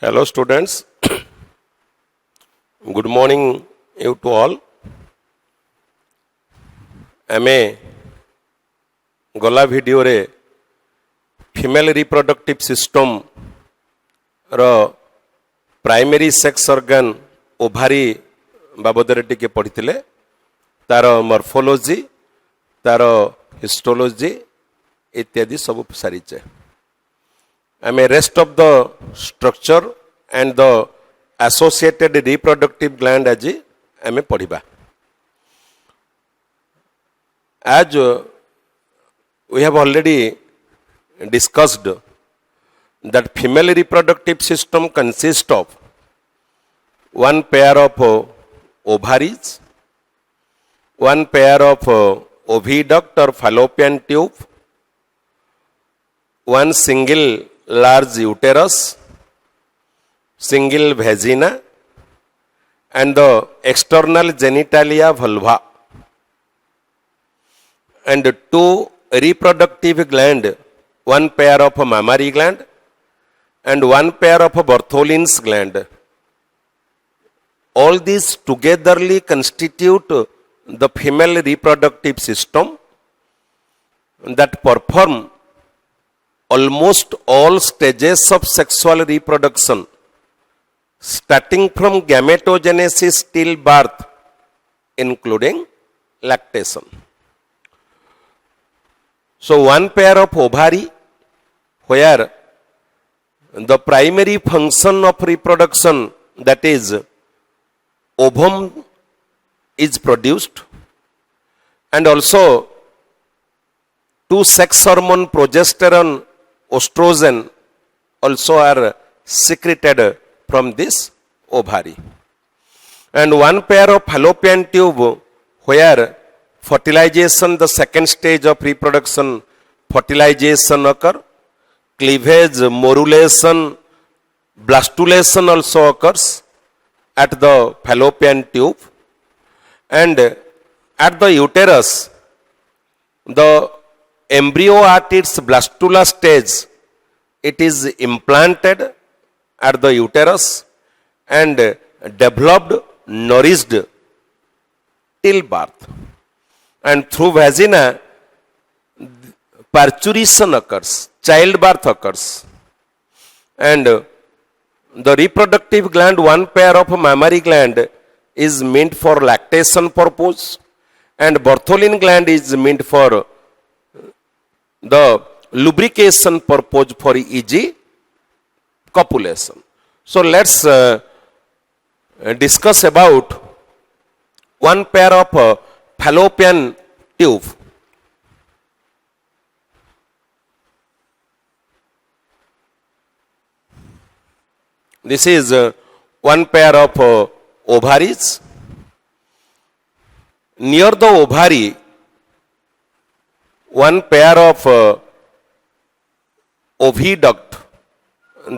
Hello students, good morning you to all. आमे गला video रे फीमेल रिप्रोडक्टिव सिस्टम रो primary sex organ ovary बाबद रे टिके पढ़िथिले तार मॉर्फोलॉजी तार हिस्टोलॉजी इत्यादि सब सारीचे आमे rest of the structure and the associated reproductive gland आज आमे पढ़िबा. As we have already discussed that female reproductive system consists of one pair of ovaries, one pair of oviduct or fallopian tube, one single large uterus, single vagina, and the external genitalia vulva, and two reproductive gland, one pair of mammary gland and one pair of Bartholin's gland. All these togetherly constitute the female reproductive system that perform almost all stages of sexual reproduction, starting from gametogenesis till birth, including lactation. So one pair of ovary, where the primary function of reproduction, that is ovum, is produced, and also two sex hormone, progesterone, estrogen, also are secreted from this ovary. And one pair of fallopian tube, where fertilization, the second stage of reproduction, fertilization occur, cleavage, morulation, blastulation also occurs at the fallopian tube, and at the uterus, the embryo at its blastula stage, it is implanted at the uterus and developed, nourished till birth. And through vagina, parturition occurs, childbirth occurs. And the reproductive gland, one pair of mammary gland, is meant for lactation purpose, and Bartholin gland is meant for the lubrication purpose for easy copulation. So let's discuss about one pair of fallopian tube. This is one pair of ovaries. Near the ovary, one pair of oviduct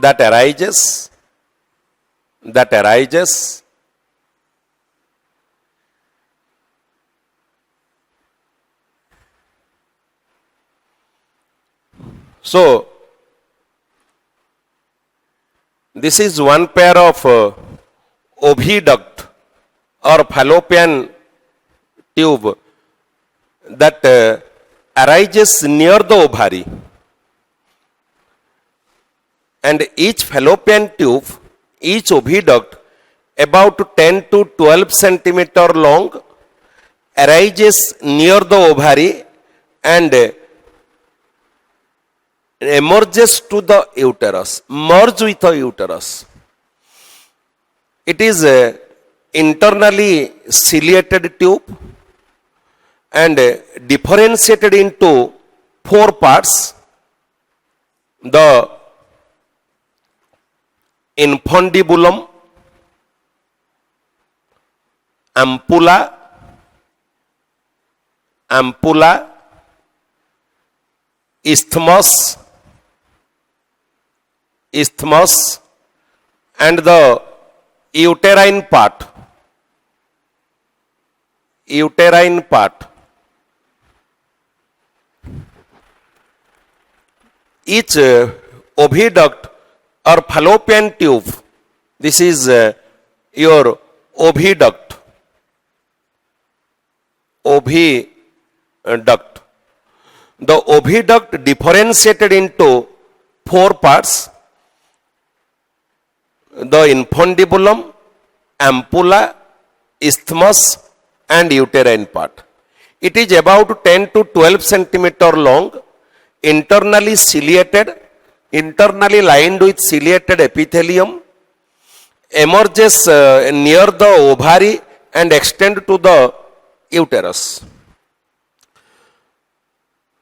that arises. So, this is one pair of oviduct or fallopian tube that arises near the ovary, and each fallopian tube, each oviduct about 10 to 12 centimeter long, arises near the ovary and emerges to the uterus, merge with the uterus. It is a internally ciliated tube and differentiated into four parts: the infundibulum, ampulla, isthmus, and the uterine part. Each oviduct or fallopian tube. This is your oviduct. Oviduct. The oviduct differentiated into four parts: the infundibulum, ampulla, isthmus, and uterine part. It is about 10 to 12 centimeter long, internally ciliated, internally lined with ciliated epithelium, emerges near the ovary and extend to the uterus.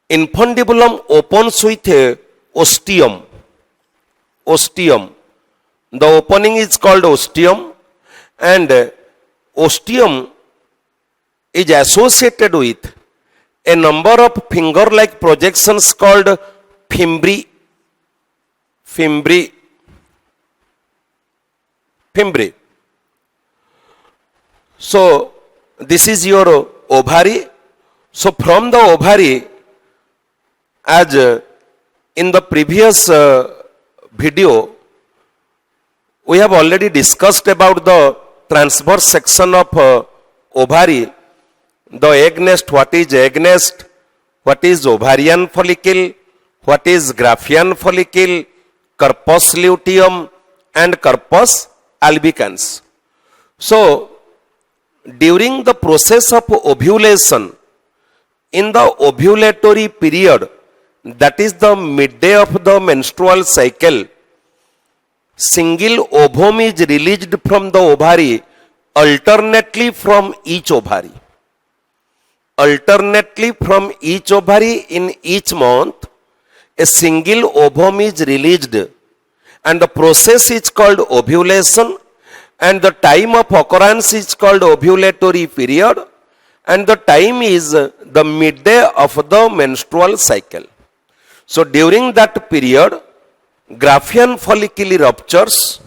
Infundibulum opens with ostium. Ostium. The opening is called ostium, and ostium is associated with a number of finger-like projections called fimbriae. So this is your ovary. So from the ovary, as in the previous video, we have already discussed about the transverse section of ovary, the egg nest, what is egg nest, what is ovarian follicle, what is Graafian follicle, corpus luteum, and corpus albicans. So, during the process of ovulation, in the ovulatory period, that is the midday of the menstrual cycle, single ovum is released from the ovary alternately from each ovary. Alternately from each ovary in each month, a single ovum is released, and the process is called ovulation, and the time of occurrence is called ovulatory period, and the time is the midday of the menstrual cycle. So during that period, Graafian follicle ruptures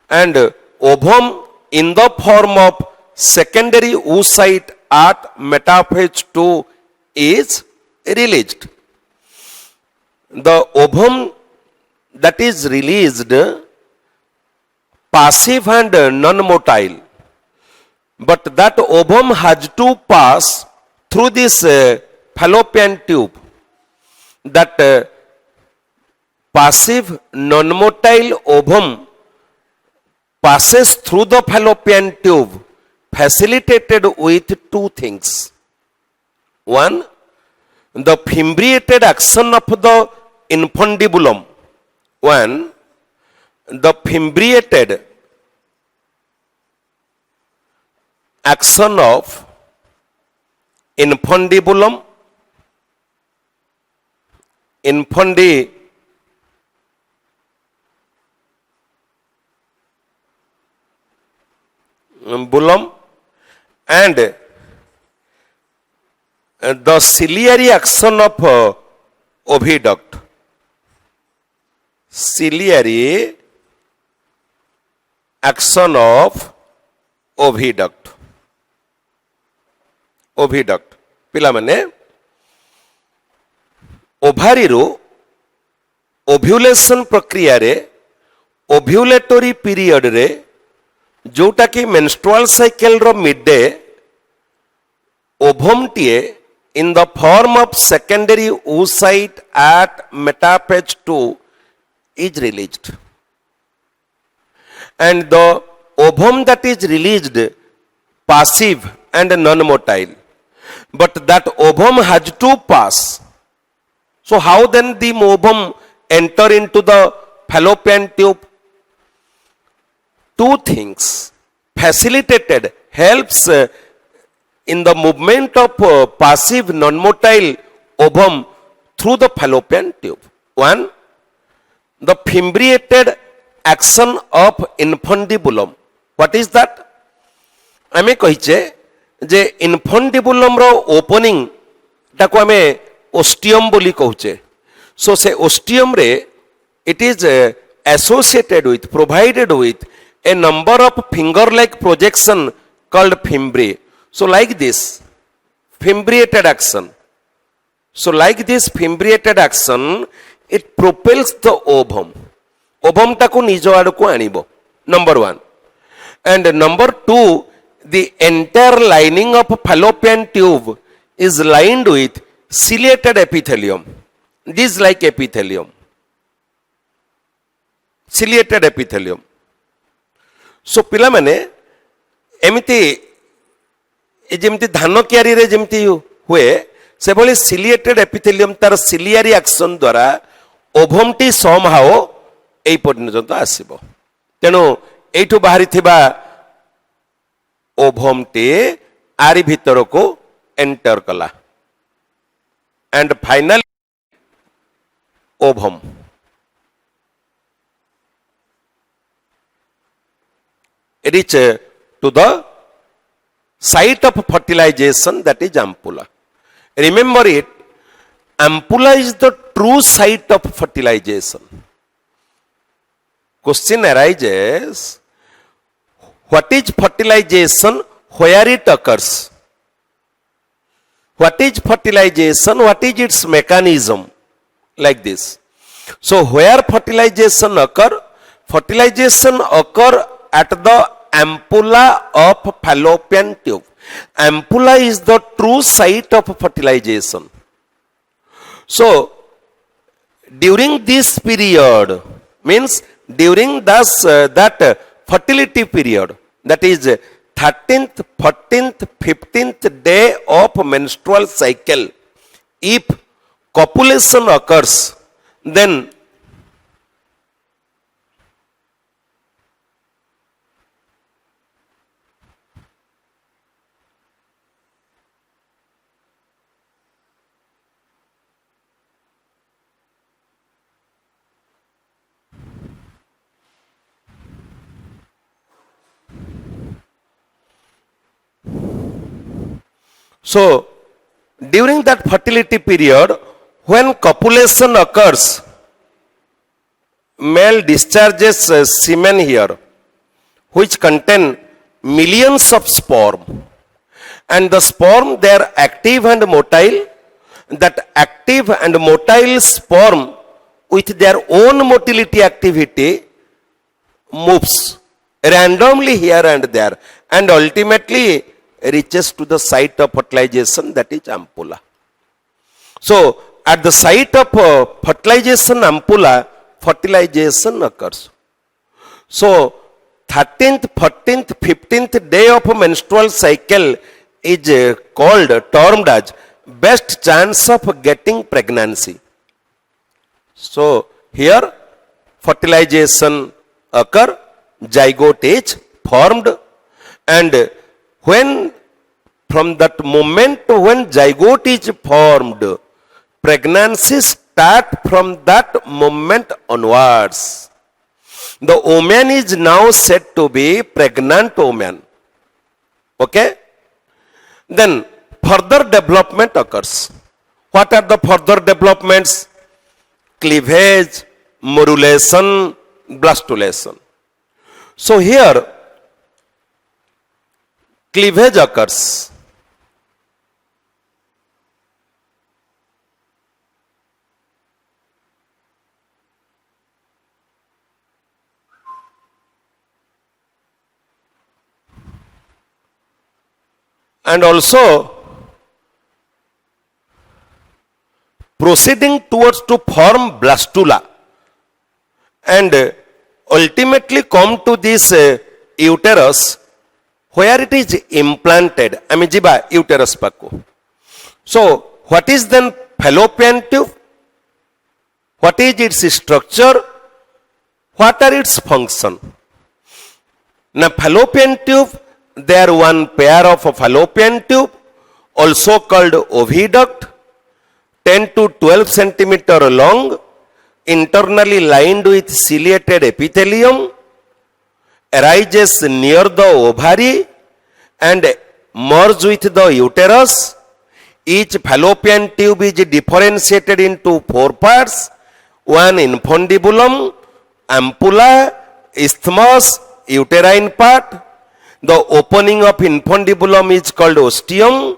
and ovum in the form of secondary oocyte at metaphase 2 is released. The ovum that is released, passive and non-motile, but that ovum has to pass through this fallopian tube. That passive non-motile ovum passes through the fallopian tube facilitated with two things. One, the fimbriated action of the infundibulum. One, the fimbriated action of infundibulum, and the ciliary action of oviduct. Ciliary action of oviduct. Oviduct. ପିଲାମାନେ ଓଭାରିରୁ ovulation ପ୍ରକ୍ରିୟାରେ ଓଭ୍ୟୁଲେଟୋରୀ ପିରିୟଡ଼ରେ जोटा कि menstrual cycle रो मिडडे ओभमटीए in the form of secondary oocyte at metaphase 2 is released, and the ovum that is released passive and non-motile, but that ovum has to pass. So how then the ovum enter into the fallopian tube? Two things facilitated helps in the movement of passive non-motile ovum through the fallopian tube. One, the fimbriated action of infundibulum. What is that? आमे कहिचे जे infundibulum रो opening टाको आमे ostium बोली कहूचे. So से ostium रे it is associated with, provided with a number of finger-like projection called fimbriae. So like this, fimbriated action. So like this fimbriated action, it propels the ovum. Ovum टाकू निज आड़ को आनिबो number 1 and number 2 the entire lining of fallopian tube is lined with ciliated epithelium. This is like epithelium, ciliated epithelium. So पिला माने एमिति जेमति धान क्यारी रे जेमति हुए से भली सिलिएटेड एपिथेलियम तार सिलियारी एक्शन द्वारा ओभम टी समहाओ एई पर्यंत आसीबो तेनु एठु बाहरी थिबा ओभम टी आरी भीतर को एंटर कला and final ovum reach to the site of fertilization, that is ampulla. Remember it, ampulla is the true site of fertilization. Question arises, what is fertilization, where it occurs? What is fertilization, what is its mechanism? Like this. So where fertilization occur? Fertilization occur at the ampulla of fallopian tube. Ampulla is the true site of fertilization. So during this period, means during that fertility period, that is 13th, 14th, 15th day of menstrual cycle, if copulation occurs, then so during that fertility period, when copulation occurs, male discharges semen here, which contain millions of sperm, and the sperm, they are active and motile. That active and motile sperm with their own motility activity moves randomly here and there and ultimately reaches to the site of fertilization, that is ampulla. So at the site of fertilization ampulla, fertilization occurs. So 13th, 14th, 15th day of menstrual cycle is termed as best chance of getting pregnancy. So here fertilization occur, zygote is formed, and when from that moment when zygote is formed, pregnancy start from that moment onwards. The woman is now said to be pregnant woman. Okay? Then further development occurs. What are the further developments? Cleavage, morulation, blastulation. So here cleavage occurs. And also proceeding towards to form blastula and ultimately come to this uterus where it is implanted. Jiba uterus pakku. So what is then fallopian tube? What is its structure? What are its function? Now fallopian tube, there one pair of fallopian tube, also called oviduct, 10 to 12 centimeter long, internally lined with ciliated epithelium, arises near the ovary and merge with the uterus. Each fallopian tube is differentiated into 4 parts: one infundibulum, ampulla, isthmus, uterine part. The opening of infundibulum is called ostium.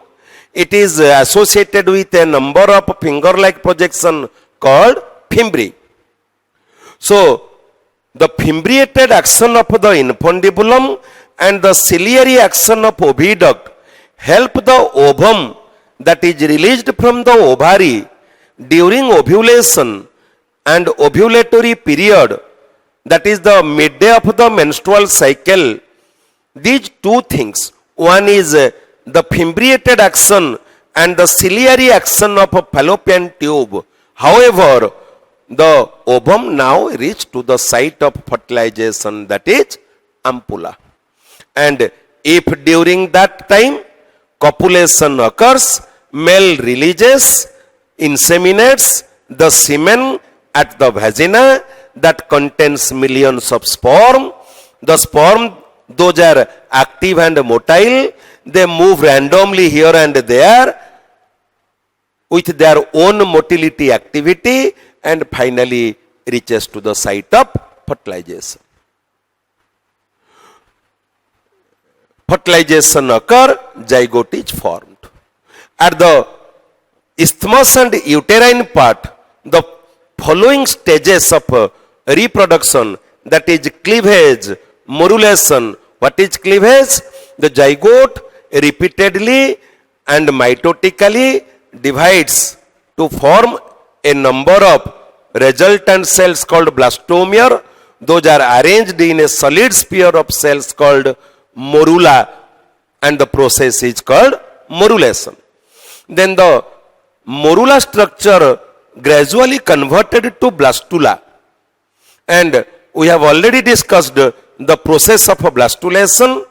It is associated with a number of finger-like projection called fimbriae. So the fimbriated action of the infundibulum and the ciliary action of oviduct help the ovum that is released from the ovary during ovulation and ovulatory period, that is the midday of the menstrual cycle. These two things, one is the fimbriated action and the ciliary action of a fallopian tube. However, the ovum now reach to the site of fertilization, that is ampulla. And if during that time copulation occurs, male releases, inseminates the semen at the vagina that contains millions of sperm. The sperm, those are active and motile. They move randomly here and there with their own motility activity and finally reaches to the site of fertilization. Fertilization occur, zygote is formed. At the isthmus and uterine part, the following stages of reproduction, that is cleavage, morulation. What is cleavage? The zygote repeatedly and mitotically divides to form a number of resultant cells called blastomere. Those are arranged in a solid sphere of cells called morula, and the process is called morulation. Then the morula structure gradually converted to blastula, and we have already discussed the process of blastulation.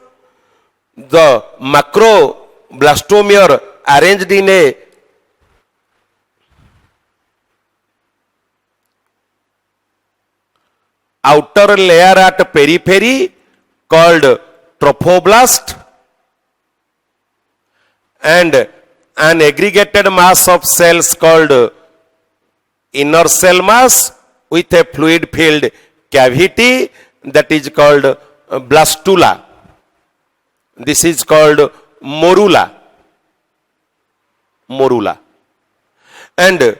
The macroblastomere arranged in a outer layer at periphery called trophoblast, and an aggregated mass of cells called inner cell mass with a fluid filled cavity, that is called blastula. This is called morula. And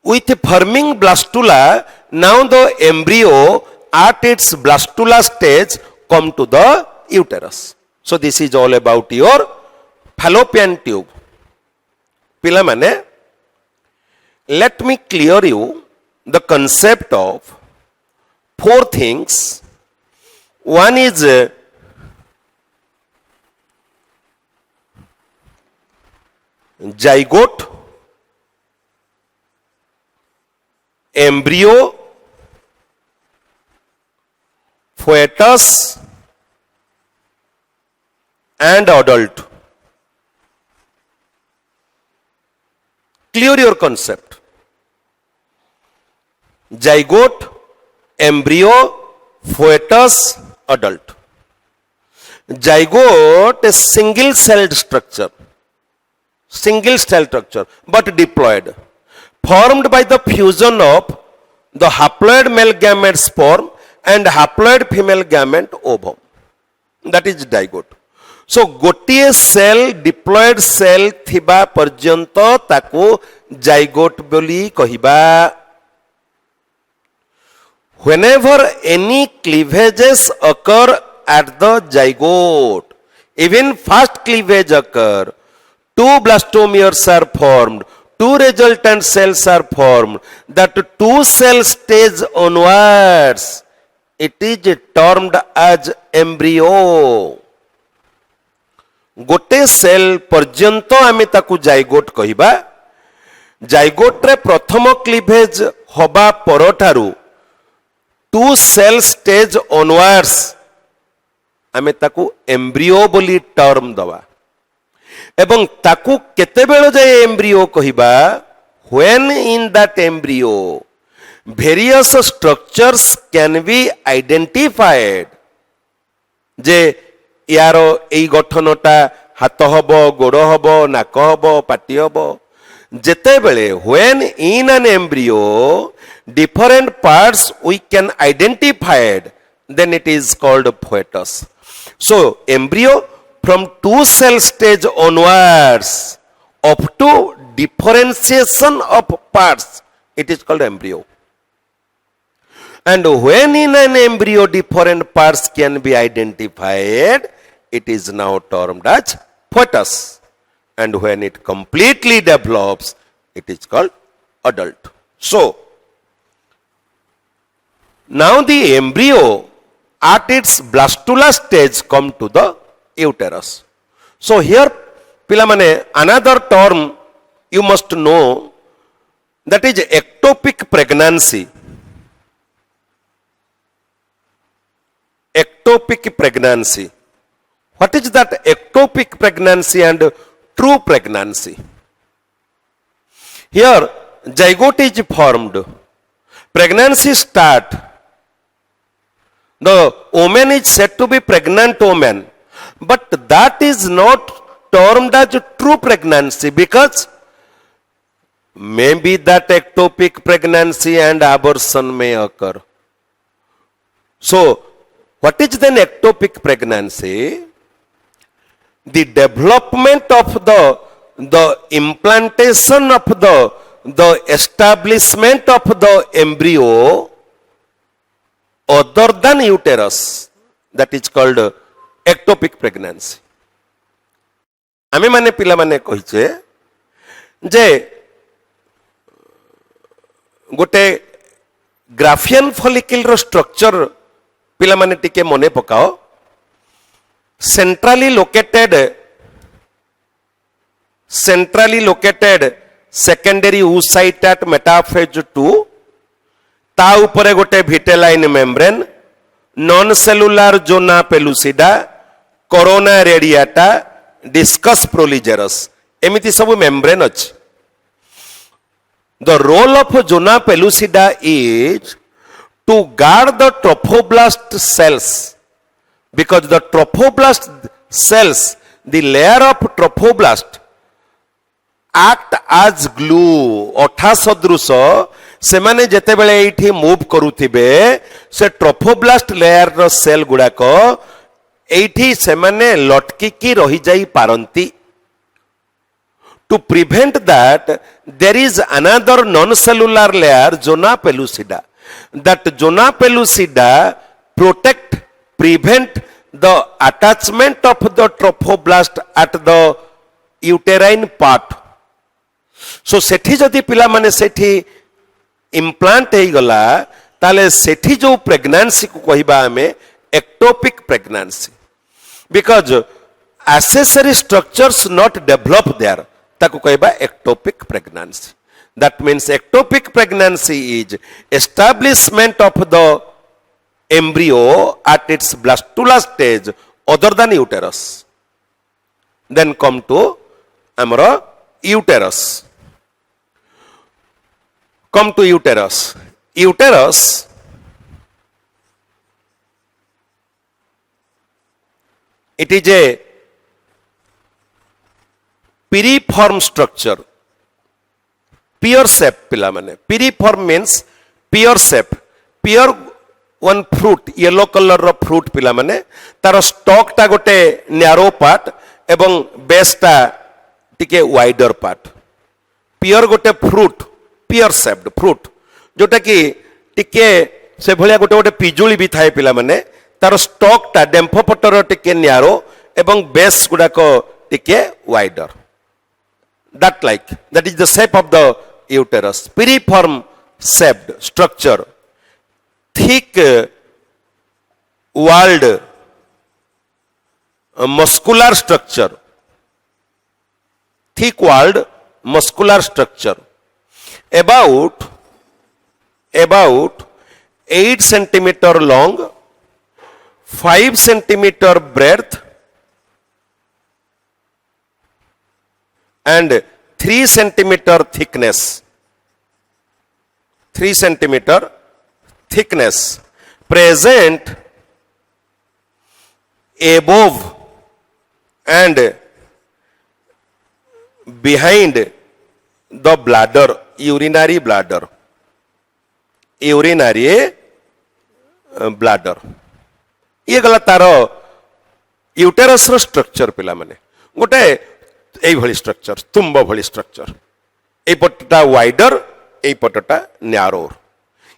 with forming blastula, now the embryo at its blastula stage come to the uterus. So this is all about your fallopian tube. Pilamane, let me clear you the concept of four things. One is zygote, embryo, fetus, and adult. Clear your concept. Zygote, embryo, fetus, adult. Zygote is single celled structure, but diploid, formed by the fusion of the haploid male gamete sperm and haploid female gamete ovum. That is zygote. So gotiye cell diploid cell thiba paryanto taku zygote boli kahiba. Whenever any cleavages occur at the zygote, even fast cleavage occur, two blastomeres are formed, two resultant cells are formed. That two cell stage onwards, it is termed as embryo. गोटे cell पर्यंत आमे ताकू zygote कहिबा. Zygote रे प्रथम cleavage होबा परठारु to cell stage onwards आमे ताकू embryo बोली टर्म दवा. एवं ताकू केते बेल जाय एम्ब्रियो कहिबा, when in that embryo various structures can be identified. जे यार एई गठनटा हाथ हब, गोड़ हब, नाक हब, पाटी हब. जेते बेले when in an embryo different parts we can identified, then it is called fetus. So embryo from two cell stage onwards up to differentiation of parts, it is called embryo. And when in an embryo different parts can be identified, it is now termed as fetus. And when it completely develops, it is called adult. So, now the embryo at its blastula stage come to the uterus. So here, pilamane, another term you must know, that is ectopic pregnancy. Ectopic pregnancy. What is that ectopic pregnancy and true pregnancy? Here, zygote is formed. Pregnancy start. The woman is said to be pregnant woman, but that is not termed as true pregnancy, because maybe that ectopic pregnancy and abortion may occur. So, what is then ectopic pregnancy? The development of the implantation of the establishment of the embryo other than uterus, that is called ectopic pregnancy. आमे माने पिला माने कहिचे जे गोटे Graafian follicle रो structure पिला माने टिके मने पकाओ. centrally located secondary oocyte at metaphase 2, ता उपरे गोटे vitelline membrane, non cellular zona pellucida, corona radiata, discus proligerus, एमिति सब मेम्ब्रेन अछि. The role of zona pellucida is to guard the trophoblast cells, because the trophoblast cells, the layer of trophoblast act as glue, अठा सदृश से माने जेते बेले एठी move करूथिबे से ट्रोफोब्लास्ट लेयर रो सेल गुडाक एठी से माने लटकी की रही जाई पारंती. To prevent that, there is another non-cellular layer, zona pellucida. That zona pellucida prevent the attachment of the trophoblast at the uterine part. So सेठी जदि पिला माने सेठी इम्प्लांट हो गला ताले सेठी जो प्रेगनेंसी को कहिबा हमें ectopic pregnancy, because accessory structures not develop there, ताको कहिबा ectopic pregnancy. That means ectopic pregnancy is establishment of the embryo at its blastula stage other than uterus. Then come to amara uterus. Come to uterus. Uterus it is a piriform structure. Pear shape pila mane. Piriform means pear shape. Pear one fruit, yellow color ro fruit pila mane. Taro stalk ta gote narrow part ebong base ta tike wider part. Pear gote fruit, pear shaped fruit. जोटा कि टिके से भलिया गोटे गोटे पिजुली भी थाए पिला माने तार स्टॉक ता डेम्फो पटर टिके न्यारो एवं बेस गुडाको टिके wider. That is the shape of the uterus. Piriform shaped structure, thick walled muscular structure, thick walled muscular structure, about 8 centimeter long, 5 centimeter breadth and 3 centimeter thickness. 3 centimeter thickness present above and behind the bladder, urinary bladder. Urinary bladder. ये गला तारो uterus रो structure पिला माने गोटे এই ভଳି structure, তুম্ব ভଳି structure, এই পটটা ওয়াইডর, এই পটটা narrow.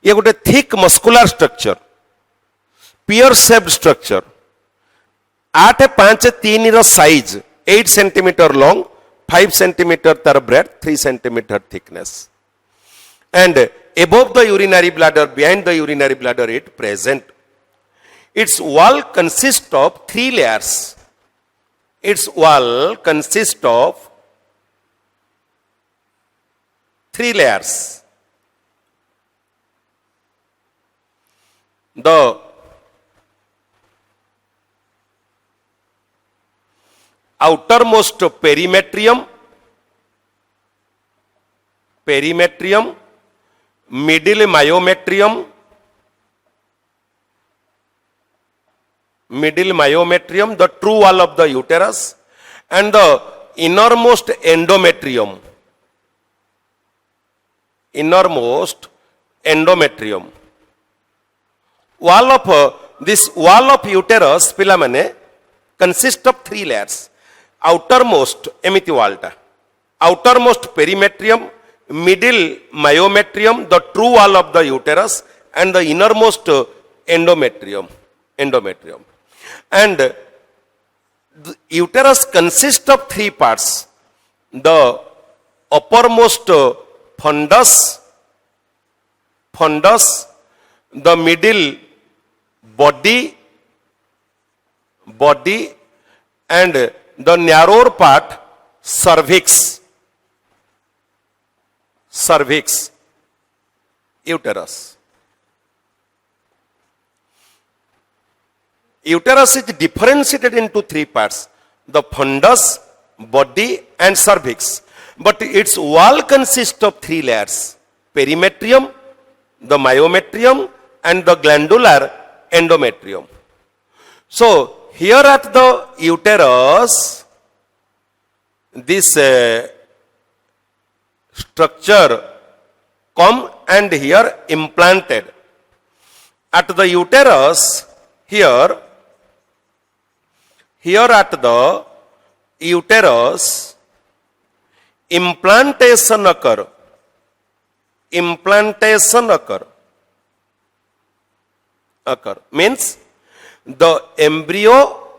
ये गोटे thick muscular structure, pear shaped structure, 8.5-3 रो साइज, 8 सेंटीमीटर लॉन्ग, 5 सेंटीमीटर तार breadth, 3 centimetre thickness, and above the urinary bladder, behind the urinary bladder it present. Its wall consists of 3 layers. Its wall consists of 3 layers. The outermost perimetrium, middle myometrium, the true wall of the uterus, and the innermost endometrium. Wall of this wall of uterus pila mane consist of 3 layers. Outermost emiti wall ta, outermost perimetrium, middle myometrium, the true wall of the uterus, and the innermost endometrium. And the uterus consists of 3 parts: the uppermost fundus, the middle body, and the narrower part, cervix, uterus. Uterus is differentiated into 3 parts: the fundus, body, and cervix. But its wall consists of 3 layers: perimetrium, the myometrium, and the glandular endometrium. So here at the uterus, this structure come and here implanted. At the uterus, here at the uterus, implantation occur. Means the embryo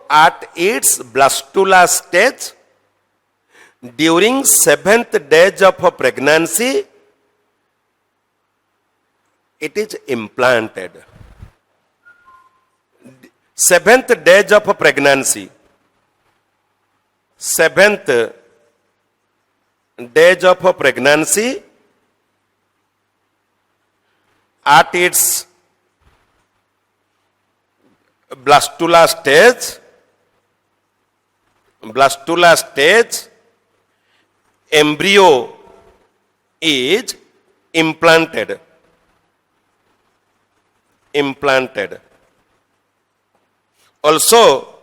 at its blastula stage, during 7th days of pregnancy, it is implanted. 7th days of pregnancy, 7th days of pregnancy, at its blastula stage, embryo is implanted. Also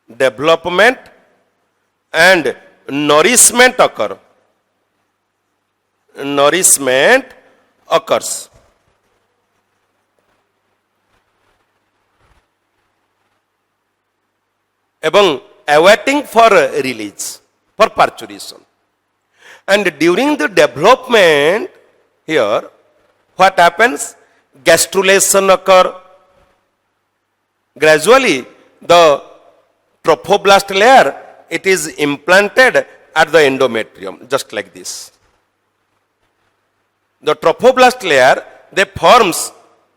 development and nourishment occurs. Ebang awaiting for release, for parturition. And during the development here, what happens? Gastrulation occur. Gradually, the trophoblast layer, it is implanted at the endometrium, just like this. The trophoblast layer, they forms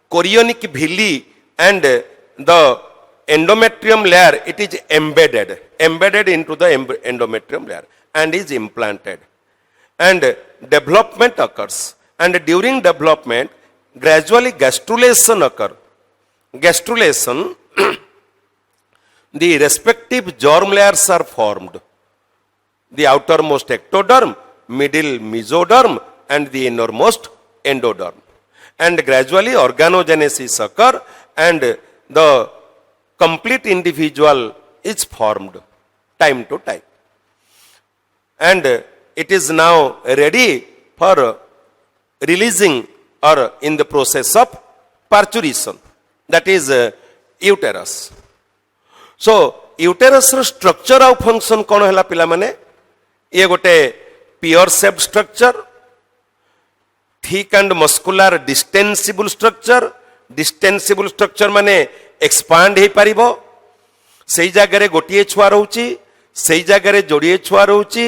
chorionic villi, and the endometrium layer, it is embedded into the endometrium layer and is implanted. And development occurs. And during development, gradually gastrulation occur. Gastrulation, the respective germ layers are formed. The outermost ectoderm, middle mesoderm, and the innermost endoderm. And gradually organogenesis occur, and the complete individual is formed time to time. And it is now ready for releasing or in the process of parturition, that is uterus. So uterus structure और function कौन है पिला माने? ये गोटे pure shape structure, thick and muscular distensible structure माने expand हो पारिबो सेई जगह गोटे छुआ रोची सेई जगह जोड़िए छुआ रोची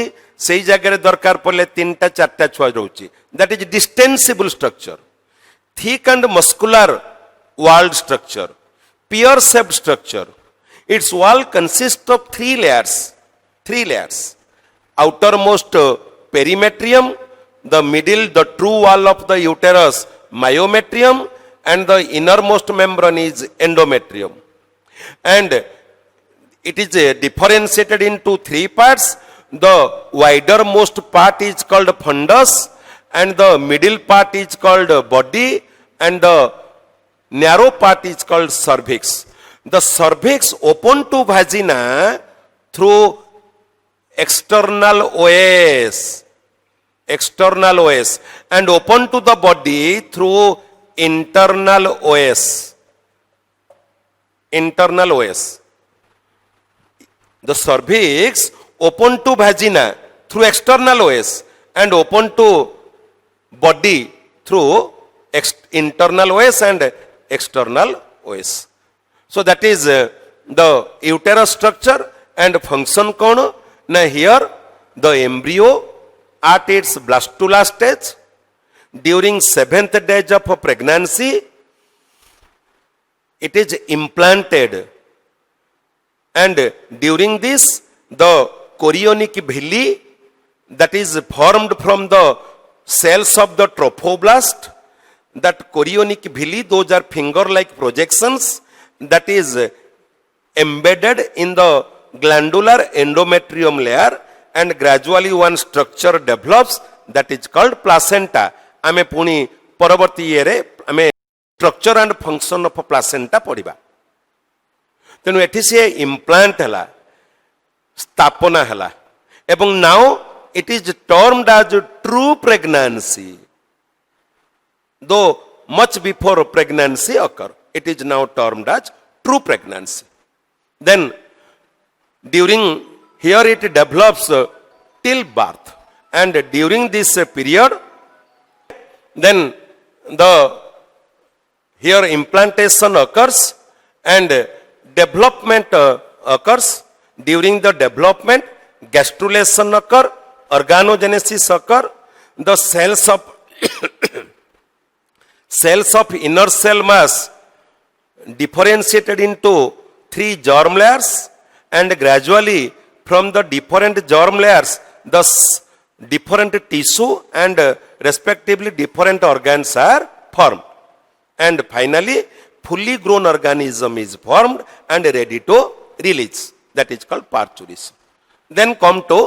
सेई जगह दरकार पड़े 3टा 4टा छुआ रोची that is distensible structure thick and muscular walled structure pear shaped structure its wall consists of three layers outermost perimetrium the middle the true wall of the uterus myometrium and the innermost membrane is endometrium and it is differentiated into three parts the widermost part is called fundus and the middle part is called body and the narrow part is called cervix. The cervix open to vagina through external OS and open to the body through internal OS. The cervix open to vagina through external OS and open to body through internal OS and external OS. So that is the uterus structure and function kon. Now here the embryo at its blastula stage during 7th day of pregnancy it is implanted and during this the chorionic villi that is formed from the cells of the trophoblast that chorionic villi those are finger like projections that is embedded in the glandular endometrium layer and gradually one structure develops that is called placenta ame puni paravarti yere ame structure and function of placenta padiba tenu ethi se implant hela stapana hela ebong now it is termed as true pregnancy. Though much before pregnancy occur, it is now termed as true pregnancy. Then during here it develops till birth and during this period then the here implantation occurs and development occurs. During the development gastrulation occur, organogenesis occur, the cells of inner cell mass differentiated into 3 germ layers and gradually from the different germ layers the different tissue and respectively different organs are formed and finally fully grown organism is formed and ready to release, that is called parturition. Then come to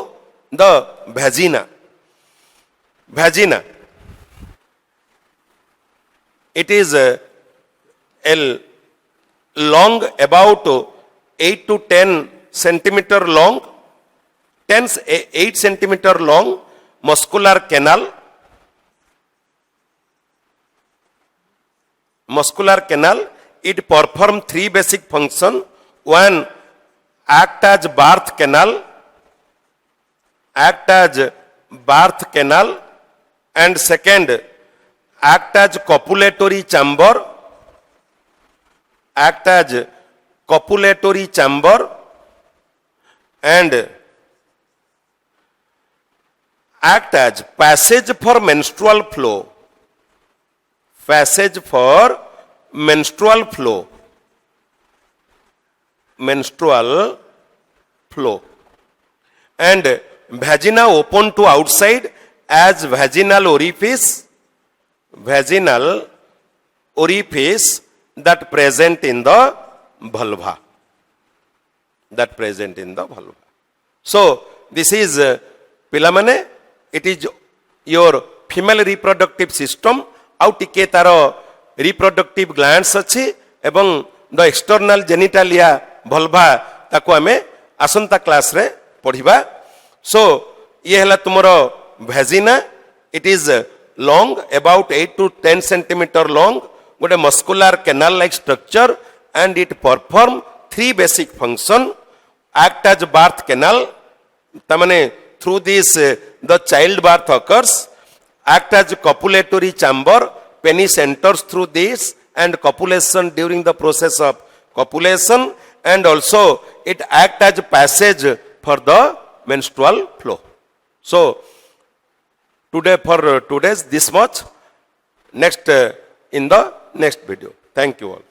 the vagina. It is a long about 8 to 10 centimeter long, 8 centimeter long muscular canal. It performs 3 basic functions. One, act as birth canal, and second, act as copulatory chamber, and act as passage for menstrual flow. And vagina open to outside as vaginal orifice that present in the vulva. So this is pilamane, it is your female reproductive system. Out टिके तार reproductive glands अच्छी एवं the external genitalia vulva ताको आमे आसंता class रे पढ़िबा. So ये हला तुमरो vagina, it is long about 8 to 10 centimeter long, गोटे muscular canal like structure and it perform 3 basic function. Act as birth canal, tamane through this the child birth occurs, act as copulatory chamber. Penis enters through this and copulation during the process of copulation, and also it act as passage for the menstrual flow. So today for today's this much. Next in the next video. Thank you all.